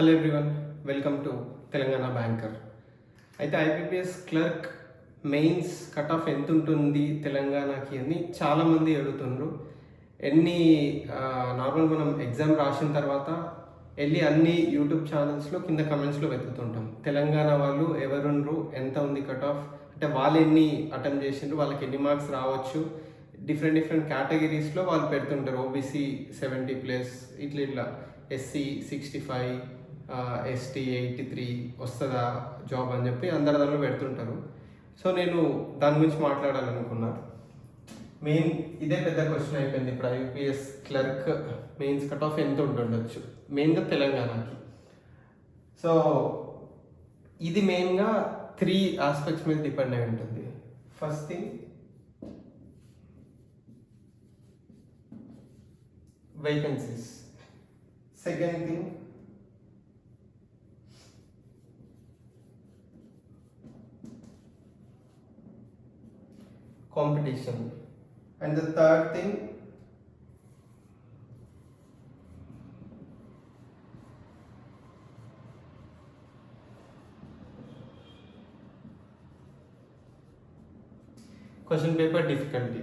Hello everyone, welcome to Telangana banker. అయితే IBPS clerk mains cut off ఎంత ఉంటుంది తెలంగాణకి అని చాలామంది అడుగుతుండ్రు. నార్మల్ మనం ఎగ్జామ్ రాసిన తర్వాత వెళ్ళి అన్ని యూట్యూబ్ ఛానల్స్లో కింద కమెంట్స్లో వెతుకుతుంటాం. తెలంగాణ వాళ్ళు ఎవరుండ్రు, ఎంత ఉంది కట్ ఆఫ్, అంటే వాళ్ళు ఎన్ని అటెంప్ట్ చేసిండ్రు, వాళ్ళకి ఎన్ని మార్క్స్ రావచ్చు, డిఫరెంట్ కేటగిరీస్లో వాళ్ళు పెడుతుంటారు. ఓబీసీ 70+, ఇట్లా ఎస్సీ 65, ఎస్టీ 83 వస్తుందా జాబ్ అని చెప్పి అందరి దానిలో పెడుతుంటారు. సో నేను దాని గురించి మాట్లాడాలనుకున్నా. మెయిన్ ఇదే పెద్ద క్వశ్చన్ అయిపోయింది ఇప్పుడు. IPS clerk mains cut off ఎంత ఉంటుండొచ్చు మెయిన్గా తెలంగాణకి. సో ఇది మెయిన్గా 3 ఆస్పెక్ట్స్ మీద డిపెండ్ అయి ఉంటుంది. First thing vacancies, second thing competition, and the third thing question paper difficulty.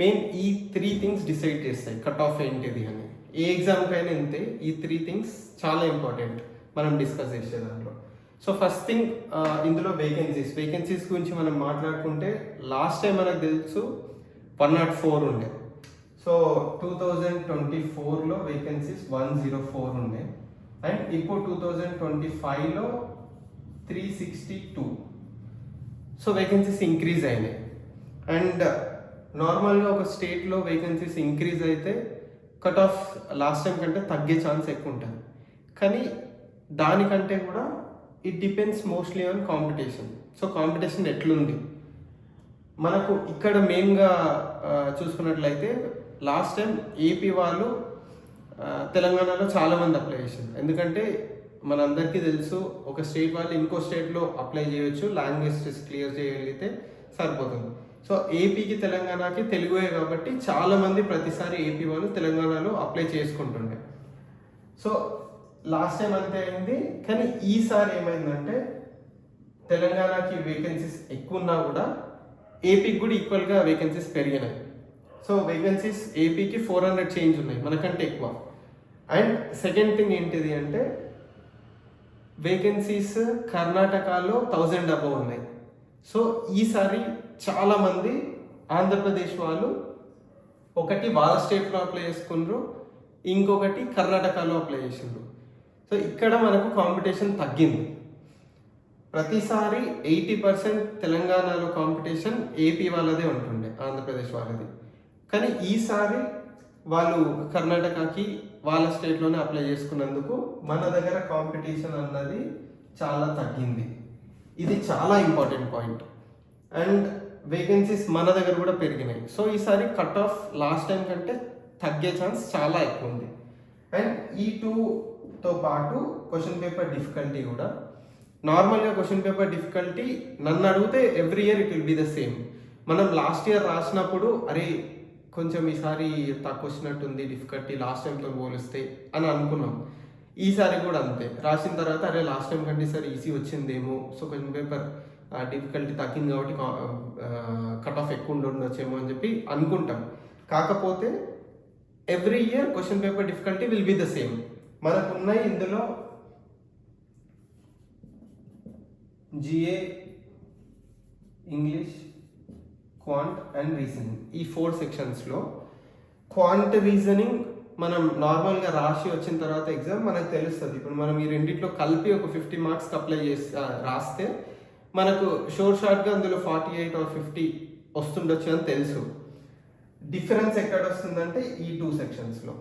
Main ఈ 3 థింగ్స్ డిసైడ్ చేస్తాయి కట్ ఆఫ్ ఏంటిది అని. ఏ ఎగ్జామ్కి అయినా ఇంతే, ఈ 3 థింగ్స్ చాలా ఇంపార్టెంట్ మనం డిస్కస్ చేసే దాంట్లో. సో ఫస్ట్ థింగ్ ఇందులో వేకెన్సీస్ గురించి మనం మాట్లాడుకుంటే లాస్ట్ టైం మనకు తెలుసు 104 ఉండే. సో 2024లో వేకెన్సీస్ 104 ఉండే, అండ్ ఇప్పుడు 2025లో 362. సో వేకెన్సీస్ ఇంక్రీజ్ అయినాయి. అండ్ నార్మల్గా ఒక స్టేట్లో వేకెన్సీస్ ఇంక్రీజ్ అయితే కట్ ఆఫ్ లాస్ట్ టైం కంటే తగ్గే ఛాన్స్ ఎక్కువ ఉంటుంది. కానీ దానికంటే కూడా it depends mostly on competition. So competition ఎట్లుంది మనకు ఇక్కడ మెయిన్గా చూసుకున్నట్లయితే లాస్ట్ టైం ఏపీ వాళ్ళు తెలంగాణలో చాలామంది అప్లై చేశారు. ఎందుకంటే మనందరికీ తెలుసు ఒక స్టేట్ వాళ్ళు ఇంకో స్టేట్లో అప్లై చేయొచ్చు, లాంగ్వేజ్ టెస్ట్ క్లియర్ చేయగలిగితే సరిపోతుంది. సో ఏపీకి తెలంగాణకి తెలుగుయే కాబట్టి చాలామంది ప్రతిసారి ఏపీ వాళ్ళు తెలంగాణలో అప్లై చేసుకుంటుండే. సో లాస్ట్ టైం అంతే అయింది. కానీ ఈసారి ఏమైందంటే తెలంగాణకి వేకెన్సీస్ ఎక్కువ ఉన్నా కూడా ఏపీకి కూడా ఈక్వల్గా వేకెన్సీస్ పెరిగినాయి. సో వేకెన్సీస్ ఏపీకి 400 చేంజ్ ఉన్నాయి, మనకంటే ఎక్కువ. అండ్ సెకండ్ థింగ్ ఏంటిది అంటే వేకెన్సీస్ కర్ణాటకలో 1000 అబవ్ ఉన్నాయి. సో ఈసారి చాలామంది ఆంధ్రప్రదేశ్ వాళ్ళు ఒకటి వాళ్ళ స్టేట్లో అప్లై చేసుకున్నారు, ఇంకొకటి కర్ణాటకలో అప్లై చేసిండ్రు. సో ఇక్కడ మనకు కాంపిటీషన్ తగ్గింది. ప్రతిసారి 80% తెలంగాణలో కాంపిటీషన్ ఏపీ వాళ్ళదే ఉంటుండే, ఆంధ్రప్రదేశ్ వాళ్ళది. కానీ ఈసారి వాళ్ళు కర్ణాటకకి వాళ్ళ స్టేట్లోనే అప్లై చేసుకున్నందుకు మన దగ్గర కాంపిటీషన్ అన్నది చాలా తగ్గింది. ఇది చాలా ఇంపార్టెంట్ పాయింట్. అండ్ వేకెన్సీస్ మన దగ్గర కూడా పెరిగినాయి. సో ఈసారి కట్ ఆఫ్ లాస్ట్ టైం కంటే తగ్గే ఛాన్స్ చాలా ఎక్కువ ఉంది. అండ్ ఈ 2తో పాటు క్వశ్చన్ పేపర్ డిఫికల్టీ కూడా. నార్మల్గా క్వశ్చన్ పేపర్ డిఫికల్టీ నన్ను అడిగితే every year it will be the same. మనం లాస్ట్ ఇయర్ రాసినప్పుడు అరే కొంచెం ఈసారి తక్కువ వచ్చినట్టుంది డిఫికల్టీ లాస్ట్ టైంతో పోలిస్తే అని అనుకున్నాం. ఈసారి కూడా అంతే. రాసిన తర్వాత అరే లాస్ట్ టైం కంటే ఈసారి ఈజీ వచ్చిందేమో, సో క్వశ్చన్ పేపర్ డిఫికల్టీ తగ్గింది కాబట్టి కట్ ఆఫ్ ఎక్కువ ఉండొచ్చేమో అని చెప్పి అనుకుంటాం. కాకపోతే every year question paper difficulty will be the same. మనకు ఉన్నాయి ఇందులో GA, English, quant and reasoning. ఈ 4 సెక్షన్స్లో క్వాంట్, రీజనింగ్ మనం నార్మల్గా రాసి వచ్చిన తర్వాత ఎగ్జామ్ మనకు తెలుస్తుంది. ఇప్పుడు మనం ఈ రెండిట్లో కలిపి ఒక 50 మార్క్స్కి అప్లై చేసి రాస్తే మనకు షార్ట్గా అందులో 48 or 50 వస్తుండొచ్చు అని తెలుసు. డిఫరెన్స్ ఎక్కడ వస్తుందంటే ఈ 2 సెక్షన్స్లో.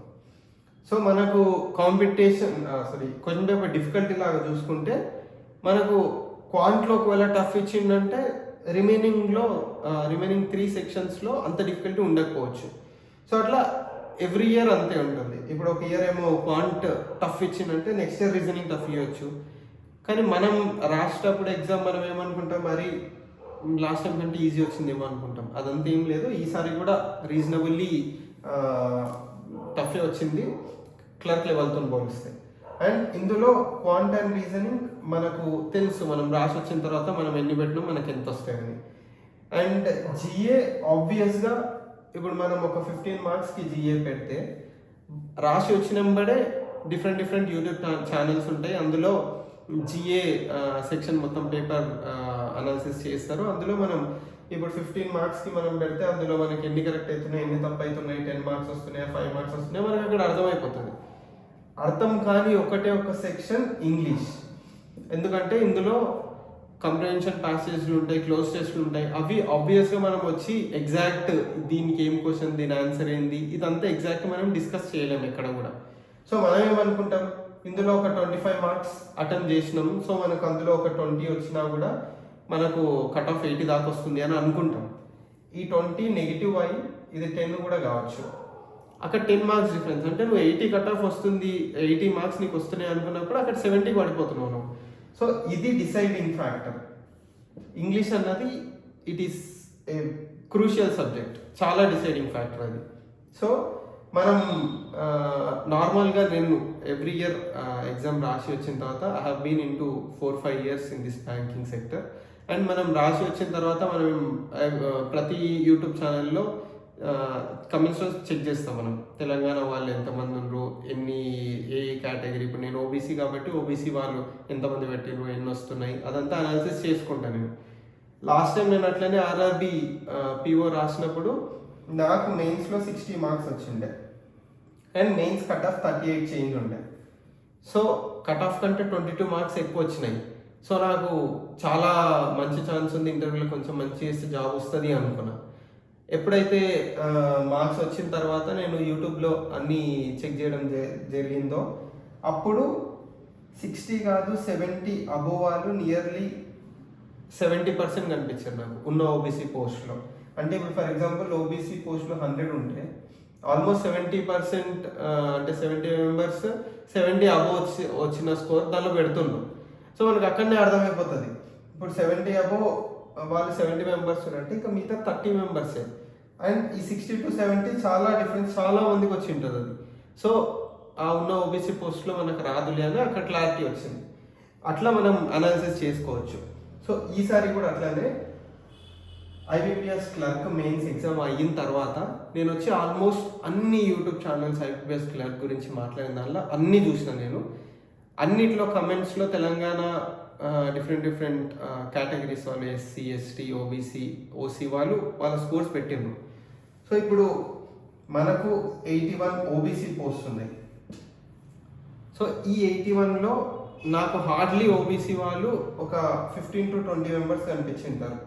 సో మనకు క్వశ్చన్ పేపర్ డిఫికల్టీ లాగా చూసుకుంటే మనకు క్వాంట్లో ఒకవేళ టఫ్ ఇచ్చిందంటే రిమైనింగ్ 3 సెక్షన్స్లో అంత డిఫికల్టీ ఉండకపోవచ్చు. సో అట్లా ఎవ్రీ ఇయర్ అంతే ఉంటుంది. ఇప్పుడు ఒక ఇయర్ ఏమో క్వాంట్ టఫ్ ఇచ్చిందంటే నెక్స్ట్ ఇయర్ రీజనింగ్ టఫ్ ఇవ్వచ్చు. కానీ మనం రాసేటప్పుడు ఎగ్జామ్ మనం ఏమనుకుంటాం, మరి లాస్ట్ టైం కంటే ఈజీ వచ్చిందేమో అనుకుంటాం. అదంతా ఏం లేదు. ఈసారి కూడా రీజనబుల్లీ టఫే వచ్చింది క్లర్క్ లెవెల్తో పోలిస్తే. అండ్ ఇందులో క్వాంట్ అండ్ రీజనింగ్ మనకు తెలుసు, మనం రాసి వచ్చిన తర్వాత మనం ఎన్ని పెట్టినా మనకి ఎంత వస్తాయని. అండ్ జిఏ ఆబ్వియస్గా ఇప్పుడు మనం ఒక 15 మార్క్స్కి జిఏ పెడితే రాసి వచ్చినంబడే డిఫరెంట్ యూట్యూబ్ ఛానల్స్ ఉంటాయి, అందులో జిఏ సెక్షన్ మొత్తం పేపర్ అనాలిసిస్ చేస్తారు. అందులో మనం ఇప్పుడు 15 మార్క్స్కి మనం పెడితే అందులో మనకి ఎన్ని కరెక్ట్ అవుతున్నాయి, ఎన్ని తప్పు అవుతున్నాయి, 10 మార్క్స్ వస్తున్నాయి, 5 మార్క్స్ వస్తున్నాయి, మనకి అక్కడ అర్థమైపోతుంది. అర్థం కాని ఒకటే ఒక సెక్షన్ ఇంగ్లీష్, ఎందుకంటే ఇందులో కంప్రహెన్షన్ ప్యాసేజ్లు ఉంటాయి, క్లోజ్ టెస్ట్లు ఉంటాయి. అవి ఆబ్వియస్గా మనం వచ్చి ఎగ్జాక్ట్ దీనికి ఏం క్వశ్చన్, దీని ఆన్సర్ ఏంది, ఇదంతా ఎగ్జాక్ట్ మనం డిస్కస్ చేయలేము ఎక్కడ కూడా. సో మనం ఏమనుకుంటాం, ఇందులో ఒక 25 మార్క్స్ అటెంప్ట్ చేసినాం, సో మనకు అందులో ఒక 20 వచ్చినా కూడా మనకు కట్ ఆఫ్ 80 దాకా వస్తుంది అని అనుకుంటాం. ఈ 20 నెగిటివ్ అయ్యి ఇది 10 కూడా కావచ్చు. అక్కడ 10 మార్క్స్ డిఫరెన్స్, అంటే నువ్వు 80 కట్ ఆఫ్ వస్తుంది, 80 మార్క్స్ నీకు వస్తున్నాయి అనుకున్నప్పుడు అక్కడ 70 పడిపోతున్నావు నువ్వు. సో ఇది డిసైడింగ్ ఫ్యాక్టర్. ఇంగ్లీష్ అన్నది it is a crucial subject, చాలా డిసైడింగ్ ఫ్యాక్టర్ అది. సో మనం నార్మల్గా నేను ఎవ్రీ ఇయర్ ఎగ్జామ్ రాసి వచ్చిన తర్వాత I have been in to 4-5 years in this banking sector. And మనం రాసి వచ్చిన తర్వాత మనం ప్రతి యూట్యూబ్ ఛానల్లో కమెంట్స్లో చెక్ చేస్తాం మనం, తెలంగాణ వాళ్ళు ఎంతమంది ఉన్నారు, ఏ కేటగిరీ. ఇప్పుడు నేను ఓబీసీ కాబట్టి ఓబీసీ వాళ్ళు ఎంతమంది పెట్టిరు, ఎన్ని వస్తున్నాయి, అదంతా అనాలిసిస్ చేసుకుంటాను నేను. లాస్ట్ టైం నేను అట్లనే ఆర్ఆర్బి పిఓ రాసినప్పుడు నాకు మెయిన్స్లో 60 మార్క్స్ వచ్చిండే and mains cut of 38 change ఉండే. సో కట్ ఆఫ్ కంటే 22 మార్క్స్ ఎక్కువ వచ్చినాయి. సో నాకు చాలా మంచి ఛాన్స్ ఉంది, ఇంటర్వ్యూలో కొంచెం మంచి చేస్తే జాబ్ వస్తుంది అనుకున్నా. ఎప్పుడైతే మార్క్స్ వచ్చిన తర్వాత నేను యూట్యూబ్లో అన్నీ చెక్ చేయడం జరిగిందో అప్పుడు 60 కాదు 70 అబోవ్ వాళ్ళు నియర్లీ 70% కనిపించారు నాకు ఉన్న ఓబీసీ పోస్ట్లో. అంటే ఇప్పుడు ఫర్ ఎగ్జాంపుల్ ఓబీసీ పోస్ట్లో 100 ఉంటే ఆల్మోస్ట్ 70% అంటే 70 మెంబర్స్ 70 అబోవ్ వచ్చిన స్కోర్ దానిలో పెడుతున్నాం. సో మనకు అక్కడనే అర్థమైపోతుంది, ఇప్పుడు 70 అబోవ్ వాళ్ళు 70 మెంబర్స్ అంటే ఇంకా మిగతా 30 మెంబర్సే. అండ్ ఈ 60 to 70 చాలా డిఫరెన్స్, చాలా మందికి వచ్చి ఉంటుంది అది. సో ఆ ఉన్న ఓబీసీ పోస్ట్లో మనకు రాదులే అని అక్కడ క్లారిటీ వచ్చింది. అట్లా మనం అనాలిసిస్ చేసుకోవచ్చు. సో ఈసారి కూడా అట్లానే ఐబీపీఎస్ క్లర్క్ మెయిన్స్ ఎగ్జామ్ అయిన తర్వాత నేను వచ్చి ఆల్మోస్ట్ అన్ని యూట్యూబ్ ఛానల్స్ ఐబీపీఎస్ క్లర్క్ గురించి మాట్లాడిన దానిలో అన్నీ చూసిన నేను. అన్నిట్లో కమెంట్స్లో తెలంగాణ డిఫరెంట్ కేటగిరీస్ వాళ్ళు ఎస్సీ, ఎస్టీ, ఓబీసీ, ఓసీ వాళ్ళ స్కోర్స్ పెట్టిండ్రు. సో ఇప్పుడు మనకు 81 ఓబీసీ పోస్ట్ ఉన్నాయి. సో ఈ 81లో నాకు హార్డ్లీ ఓబీసీ వాళ్ళు ఒక 15 to 20 మెంబర్స్ కనిపించింటారు,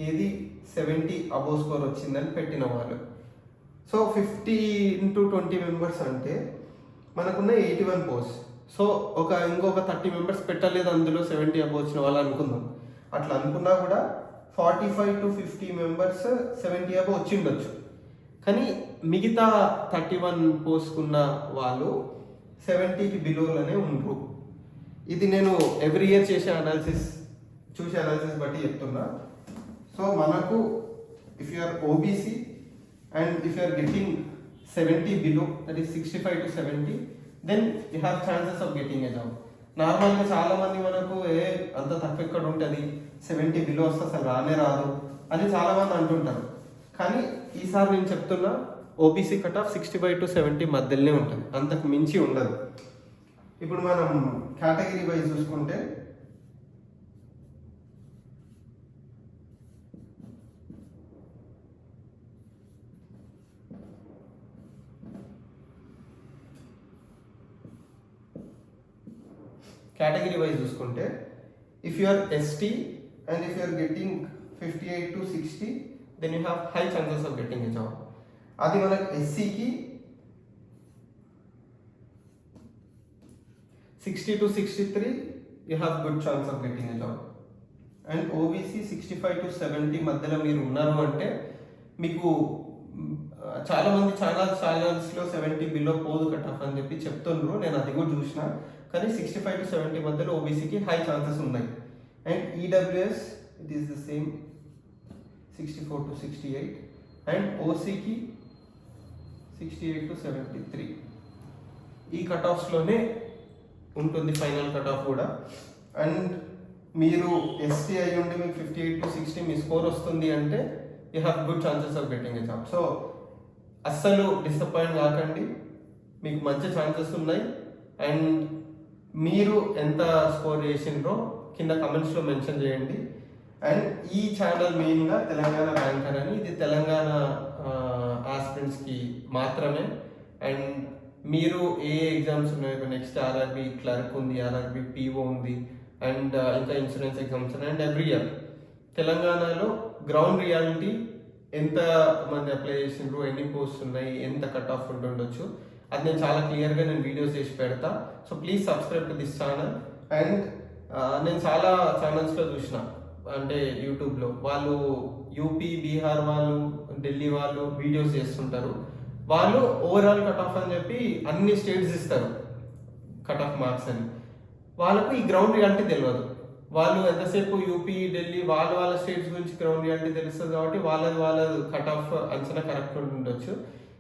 ఏది 70 అబోవ్ స్కోర్ వచ్చిందని పెట్టిన వాళ్ళు. సో 15 to 20 మెంబర్స్ అంటే మనకున్న 81 పోస్ట్. సో ఇంకొక 30 మెంబర్స్ పెట్టలేదు అందులో 70 అబోవ్ వచ్చిన వాళ్ళు అనుకుందాం. అట్లా అనుకున్నా కూడా 45 to 50 మెంబర్స్ 70 అబోవ్ వచ్చి ఉండొచ్చు. కానీ మిగతా 31 పోస్ట్కున్న వాళ్ళు 70కి బిలోలోనే ఉండరు. ఇది నేను ఎవ్రీ ఇయర్ చూసే అనాలిసిస్ బట్టి చెప్తున్నా. సో మనకు if you are OBC and if you are getting 70 below, that is 65 to 70, then you have chances of getting a job. నార్మల్గా చాలా మంది మనకు అంత తక్కువ ఎక్కడ ఉంటుంది, 70 బిలో వస్తే అసలు రానే రాదు అని చాలా మంది అంటుంటారు. కానీ ఈసారి నేను చెప్తున్నా ఓబీసీ కట్ ఆఫ్ 65 to 70 మధ్యలోనే ఉంటుంది, అంతకు మించి ఉండదు. ఇప్పుడు మనం కేటగిరీ వైజ్ చూసుకుంటే if you are ST and if you are getting 58 to 60, then you have high chances of getting a job. అది మనకు ఎస్సీకి 60 to 63, you have good chance of getting a job. And OBC 65 to 70 మధ్యలో మీరు ఉన్నారు అంటే మీకు చాలా మంది ఛానల్స్లో 70 బిలో పోదు కట్ ఆఫ్ అని చెప్పి చెప్తున్నారు, నేను అది కూడా చూసిన. కానీ 65 to 70 మధ్యలో ఓబీసీకి హై ఛాన్సెస్ ఉన్నాయి. And EWS it is the same 64 to 68, and ఓసీకి 68 to 73. ఈ కట్ ఆఫ్స్లోనే ఉంటుంది ఫైనల్ కట్ ఆఫ్ కూడా. అండ్ మీరు ఎస్టీ అయ్యి ఉండి మీకు 58 to 60 మీ స్కోర్ వస్తుంది అంటే you have good chances of getting a job. So అస్సలు డిసప్పాయింట్ కాకండి, మీకు మంచి ఛాన్సెస్ ఉన్నాయి. అండ్ మీరు ఎంత స్కోర్ చేసిండ్రో కింద కమెంట్స్లో మెన్షన్ చేయండి. అండ్ ఈ ఛానల్ మెయిన్గా తెలంగాణ బ్యాంకర్ అని, ఇది తెలంగాణ ఆస్పిరెంట్స్కి మాత్రమే. అండ్ మీరు ఏ ఎగ్జామ్స్ ఉన్నాయో, నెక్స్ట్ ఆర్ఆర్బి క్లర్క్ ఉంది, ఆర్ఆర్బి పిఓ ఉంది, అండ్ ఇంకా ఇన్సూరెన్స్ ఎగ్జామ్స్ ఉన్నాయి. అండ్ ఎవ్రీ ఇయర్ తెలంగాణలో గ్రౌండ్ రియాలిటీ ఎంత మంది అప్లై చేసిండ్రు, ఎన్ని పోస్ట్ ఉన్నాయి, ఎంత కట్ ఆఫ్ ఉండొచ్చు, అది నేను చాలా క్లియర్గా నేను వీడియోస్ చేసి పెడతా. So please subscribe to this channel. And నేను చాలా ఛానల్స్లో చూసిన, అంటే యూట్యూబ్లో వాళ్ళు యూపీ, బీహార్ వాళ్ళు, ఢిల్లీ వాళ్ళు వీడియోస్ చేస్తుంటారు. వాళ్ళు ఓవరాల్ కట్ ఆఫ్ అని చెప్పి అన్ని స్టేట్స్ ఇస్తారు కట్ ఆఫ్ మార్క్స్ అని. వాళ్ళకు ఈ గ్రౌండ్ రియాలిటీ తెలియదు. వాళ్ళు ఎంతసేపు యూపీ, ఢిల్లీ వాళ్ళ స్టేట్స్ గురించి గ్రౌండ్ రియాలిటీ తెలుస్తుంది కాబట్టి వాళ్ళది కట్ ఆఫ్ అంచనా కరెక్ట్ ఉండొచ్చు.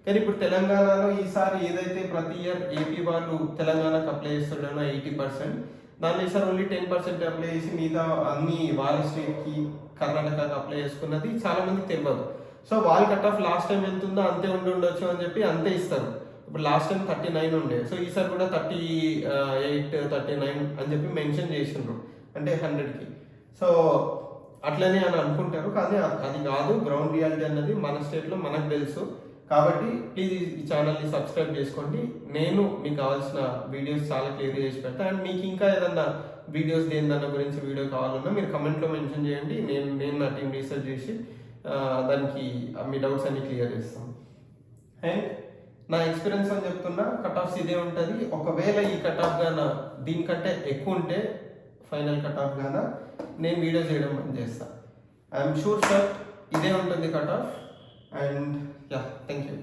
కానీ ఇప్పుడు తెలంగాణలో ఈసారి ఏదైతే ప్రతి ఇయర్ ఏపీ వాళ్ళు తెలంగాణకు అప్లై చేస్తున్నారో 80%, దానిలో ఈసారి ఓన్లీ 10% అప్లై చేసి మిగతా అన్ని వాళ్ళ స్టేట్కి, కర్ణాటకకి అప్లై చేసుకున్నది చాలా మందికి తెలియదు. సో వాళ్ళ కట్ ఆఫ్ లాస్ట్ టైం ఎంత ఉందో అంతే ఉండొచ్చు అని చెప్పి అంతే ఇస్తారు. ఇప్పుడు లాస్ట్ టైం 39 ఉండే, సో ఈసారి కూడా 38, 39 అని చెప్పి మెన్షన్ చేసిండ్రు, అంటే 100కి. సో అట్లనే అని అనుకుంటారు, కానీ అది కాదు. గ్రౌండ్ రియాలిటీ అన్నది మన స్టేట్లో మనకు తెలుసు. కాబట్టి ప్లీజ్ ఈ ఛానల్ని సబ్స్క్రైబ్ చేసుకోండి. నేను మీకు కావాల్సిన వీడియోస్ చాలా క్లియర్ చేసి పెడతాను. అండ్ మీకు ఇంకా ఏదన్నా వీడియోస్ దేనిదన్న గురించి వీడియో కావాలన్నా మీరు కమెంట్లో మెన్షన్ చేయండి. నేను నా టీం రీసెర్చ్ చేసి దానికి మీ డౌట్స్ అన్ని క్లియర్ చేస్తాను. అండ్ నా ఎక్స్పీరియన్స్ అని చెప్తున్నా, కట్ ఆఫ్స్ ఇదే ఉంటుంది. ఒకవేళ ఈ కట్ ఆఫ్ గాన దీనికంటే ఎక్కువ ఉంటే ఫైనల్ కట్ ఆఫ్ గాన నేను వీడియో చేయడం బంద్ చేస్తాను. ఐఎమ్ షూర్ సార్ ఇదే ఉంటుంది cut off. And yeah, thank you.